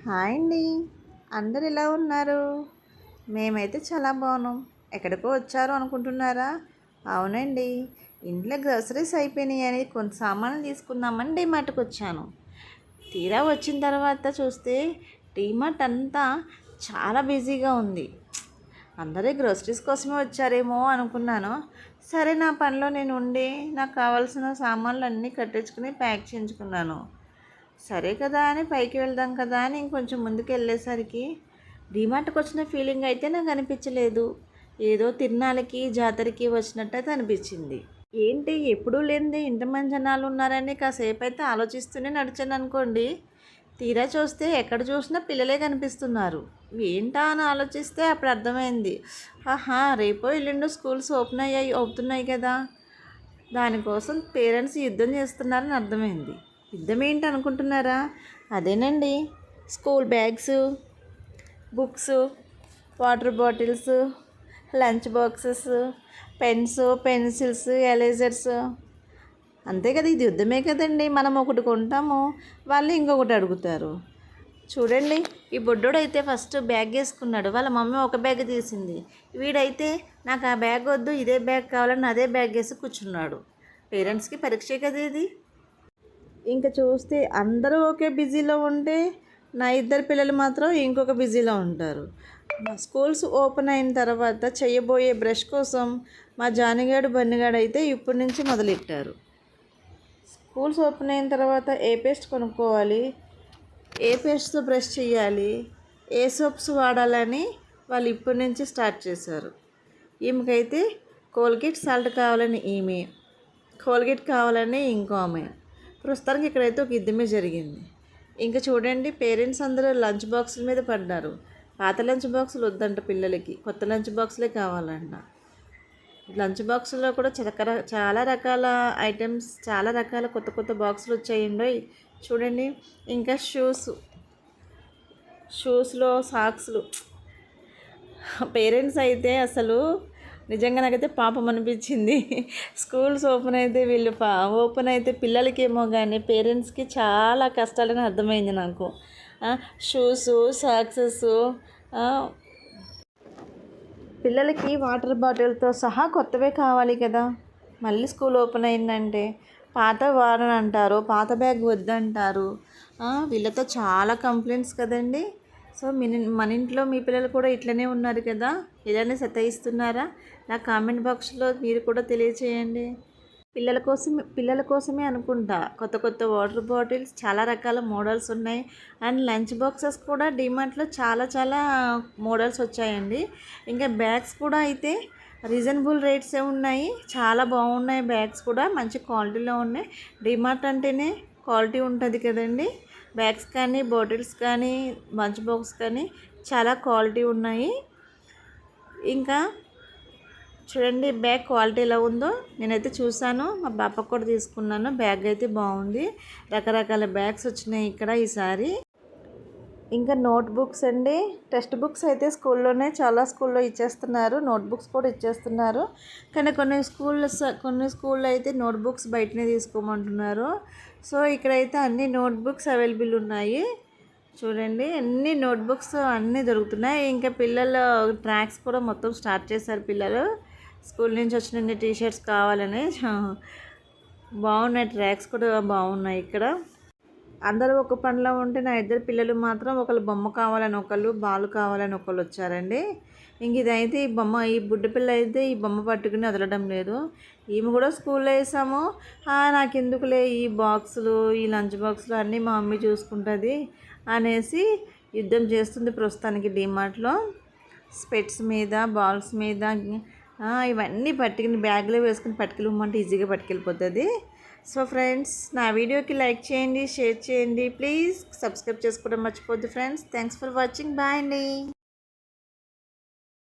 Hi అండి. అందరు ఎలా ఉన్నారు? మేమైతే చాలా బాగున్నాం. ఎక్కడికో వచ్చారు అనుకుంటున్నారా? అవునండి, ఇంట్లో గ్రోసరీస్ అయిపోయినాయని కొంత సామాన్లు తీసుకుందామని డీమార్ట్కి వచ్చాను. తీరా వచ్చిన తర్వాత చూస్తే డీమార్ట్ అంతా చాలా బిజీగా ఉంది. అందరూ గ్రోసరీస్ కోసమే వచ్చారేమో అనుకున్నాను. సరే, నా పనిలో నేను ఉండి నాకు కావాల్సిన సామాన్లు అన్నీ కట్టించుకుని ప్యాక్ చేయించుకున్నాను. సరే కదా అని పైకి వెళ్దాం కదా అని ఇంకొంచెం ముందుకు వెళ్ళేసరికి డీమార్ట్కి వచ్చిన ఫీలింగ్ అయితే నాకు అనిపించలేదు. ఏదో తిరునాళ్ళకి జాతరకి వచ్చినట్టయితే అనిపించింది. ఏంటి ఎప్పుడూ లేనిది ఇంతమంది జనాలు ఉన్నారని కాసేపు అయితే ఆలోచిస్తూనే నడిచాను అనుకోండి. తీరా చూస్తే ఎక్కడ చూసినా పిల్లలే కనిపిస్తున్నారు. ఏంటా అని ఆలోచిస్తే అప్పుడు అర్థమైంది. ఆహా, రేపో ఎల్లుండో స్కూల్స్ అవుతున్నాయి కదా, దానికోసం పేరెంట్స్ యుద్ధం చేస్తున్నారని అర్థమైంది. యుద్ధం ఏంటి అనుకుంటున్నారా? అదేనండి, school bags, books, water bottles, lunch boxes, pens, pencils, erasers. అంతే కదా, ఇది యుద్ధమే కదండి. మనం ఒకటి కొంటాము, వాళ్ళు ఇంకొకటి అడుగుతారు. చూడండి, ఈ బొడ్డోడు అయితే ఫస్ట్ బ్యాగ్ వేసుకున్నాడు. వాళ్ళ మమ్మీ ఒక బ్యాగ్ తీసింది. వీడైతే నాకు ఆ బ్యాగ్ వద్దు, ఇదే బ్యాగ్ కావాలని అదే బ్యాగ్ వేసి కూర్చున్నాడు. పేరెంట్స్కి పరీక్షే కదా ఇది. ఇంకా చూస్తే అందరూ ఒకే బిజీలో ఉంటే నా ఇద్దరు పిల్లలు మాత్రం ఇంకొక బిజీలో ఉంటారు. స్కూల్స్ ఓపెన్ అయిన తర్వాత చేయబోయే బ్రష్ కోసం మా జానిగాడు బన్నిగాడు అయితే ఇప్పటి నుంచి మొదలెట్టారు. స్కూల్స్ ఓపెన్ అయిన తర్వాత ఏ పేస్ట్ కొనుక్కోవాలి, ఏ పేస్ట్తో బ్రష్ చేయాలి, ఏ సోప్స్ వాడాలని వాళ్ళు ఇప్పటి నుంచి స్టార్ట్ చేశారు. ఈమెకైతే కోల్గేట్ సాల్ట్ కావాలని ఈమె, కోల్గేట్ కావాలని ఇంకో ఆమె. ప్రస్తుతానికి ఇక్కడైతే ఒక యుద్ధమే జరిగింది. ఇంకా చూడండి, పేరెంట్స్ అందరూ లంచ్ బాక్సుల మీద పడ్డారు. పాత లంచ్ బాక్సులు వద్దంట పిల్లలకి, కొత్త లంచ్ బాక్సులే కావాలంట. లంచ్ బాక్సుల్లో కూడా చాలా రకాల ఐటమ్స్, చాలా రకాల కొత్త కొత్త బాక్సులు వచ్చాయండి. చూడండి, ఇంకా షూస్లో సాక్స్లు. పేరెంట్స్ అయితే అసలు నిజంగా నాకైతే పాపం అనిపించింది. స్కూల్స్ ఓపెన్ అయితే పిల్లలకేమో కానీ పేరెంట్స్కి చాలా కష్టాలని అర్థమైంది నాకు. షూస్, సాక్సెస్, పిల్లలకి వాటర్ బాటిల్తో సహా కొత్తవే కావాలి కదా. మళ్ళీ స్కూల్ ఓపెన్ అయిందంటే పాత వాడని అంటారు, పాత బ్యాగ్ వద్దంటారు. వీళ్ళతో చాలా కంప్లైంట్స్ కదండి. సో మన ఇంట్లో మీ పిల్లలు కూడా ఇట్లనే ఉన్నారు కదా, ఇలానే సతాయిస్తున్నారా? నా కామెంట్ బాక్స్లో మీరు కూడా తెలియచేయండి. పిల్లల కోసమే అనుకుంటా కొత్త కొత్త వాటర్ బాటిల్స్, చాలా రకాల మోడల్స్ ఉన్నాయి. అండ్ లంచ్ బాక్సెస్ కూడా డిమార్ట్లో చాలా చాలా మోడల్స్ వచ్చాయండి. ఇంకా బ్యాగ్స్ కూడా అయితే రీజనబుల్ రేట్సే ఉన్నాయి, చాలా బాగున్నాయి. బ్యాగ్స్ కూడా మంచి క్వాలిటీలో ఉన్నాయి. డిమార్ట్ అంటేనే క్వాలిటీ ఉంటుంది కదండి. బ్యాగ్స్ కానీ, బాటిల్స్ కానీ, లంచ్ బాక్స్ కానీ చాలా క్వాలిటీ ఉన్నాయి. ఇంకా చూడండి బ్యాగ్ క్వాలిటీ ఎలా ఉందో. నేనైతే చూసాను, మా పాపకు కూడా తీసుకున్నాను. బ్యాగ్ అయితే బాగుంది. రకరకాల బ్యాగ్స్ వచ్చినాయి ఇక్కడ ఈసారి. ఇంకా నోట్ బుక్స్ అండి, టెక్స్ట్ బుక్స్ అయితే చాలా స్కూల్లో ఇచ్చేస్తున్నారు. నోట్ బుక్స్ కూడా ఇచ్చేస్తున్నారు. కానీ కొన్ని స్కూల్లో అయితే నోట్ బుక్స్ బయటనే తీసుకోమంటున్నారు. సో ఇక్కడైతే అన్ని నోట్ బుక్స్ అవైలబుల్ ఉన్నాయి. చూడండి, అన్ని నోట్ బుక్స్ అన్నీ దొరుకుతున్నాయి. ఇంకా పిల్లల ట్రాక్స్ కూడా మొత్తం స్టార్ట్ చేశారు. పిల్లలు స్కూల్ నుంచి వచ్చిన టీషర్ట్స్ కావాలని బాగున్నాయి. ట్రాక్స్ కూడా బాగున్నాయి. ఇక్కడ అందరూ ఒక పనిలో ఉంటే నా ఇద్దరు పిల్లలు మాత్రం ఒకళ్ళు బొమ్మ కావాలని, ఒకళ్ళు బాల్ కావాలని ఒకళ్ళు వచ్చారండి. ఇంక ఇదైతే ఈ బుడ్డ పిల్ల అయితే ఈ బొమ్మ పట్టుకుని వదలడం లేదు. ఈమె కూడా స్కూల్లో వేసాము, నాకు ఎందుకులే ఈ బాక్సులు, ఈ లంచ్ బాక్సులు అన్నీ మా మమ్మీ చూసుకుంటుంది అనేసి యుద్ధం చేస్తుంది ప్రస్తుతానికి. డిమార్ట్లో స్పెట్స్ మీద, బాల్స్ మీద ఇవన్నీ పట్టుకుని బ్యాగ్లో వేసుకుని పట్టుకెళ్ళమంటే ఈజీగా పట్టుకెళ్ళిపోతుంది. సో ఫ్రెండ్స్, నా వీడియోకి లైక్ చేయండి, షేర్ చేయండి, ప్లీజ్ సబ్స్క్రైబ్ చేసుకోవడం మర్చిపోద్దు friends. Thanks for watching. Bye అండి.